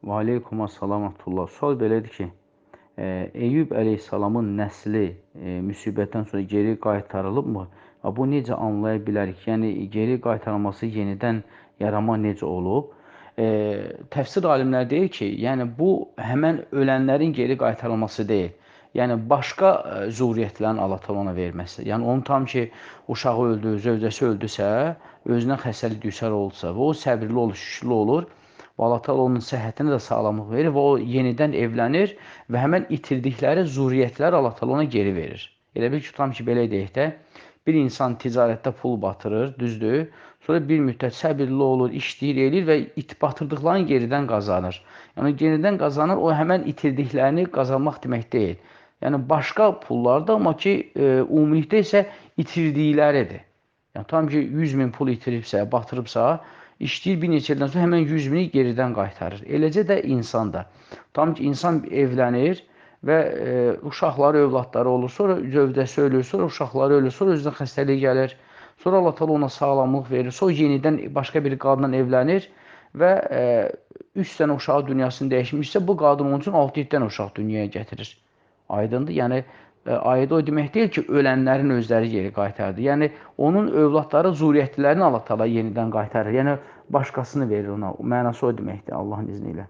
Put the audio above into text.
Və aleykum assalam Abdullah. Sual belədir ki, Eyüp əleyhissalamın nəsli müsibətdən sonra geri qaytarılıbmı? Bu necə anlaya bilərik? Yəni, geri qaytarılması yenidən yarama necə olub? Təfsir alimləri deyir ki, yəni bu həmən ölənlərin geri qaytarılması deyil. Yəni, başqa zuriyyətlərin Allah təala ona verməsi. Yəni, onu tam ki, uşağı öldü, zövcəsi öldüsə, özünə xəstəlik düşər olsa və o səbirli olur, şükrlü olur. Və Allah təala onun səhhətinə də sağlamlıq verir və o yenidən evlənir və həmən itirdikləri zuriyyətləri Allah təala ona geri verir. Elə bil ki, tam ki, belə deyək də, bir insan ticarətdə pul batırır, düzdür. Sonra bir müddət səbirli olur, işləyir, eləyir və batırdıqlarını geridən qazanır. Yəni, geridən qazanır, o həmən itirdiklərini qazanmaq demək deyil. Yəni, başqa pullar da, amma ki, ümumilikdə isə itirdikləridir. Yəni, tam ki, 100 min pul itiribsə, batırıbsa, işləyir bir neçə ildən sonra həmən 100 mini geridən qaytarır. Eləcə də insan da. Tam ki, insan evlənir və uşaqları, övladları olur, sonra zövcəsi ölür, sonra uşaqları ölür, sonra özünə xəstəlik gəlir, sonra Allah təala ona sağlamlıq verir, sonra yenidən başqa bir qadınla evlənir və 3 dənə uşağı dünyasını dəyişmişsə, bu qadın onun üçün 6-7 dənə uşaq dünyaya gətirir. Aydındır? Yəni, ayda o demək deyil ki, ölənlərin özləri geri qaytardı. Yəni, onun övladları, zuriyyətlilərini Allah təala yenidən qaytarır. Yəni, başqasını verir ona. Mənası o deməkdir Allahın izni ilə.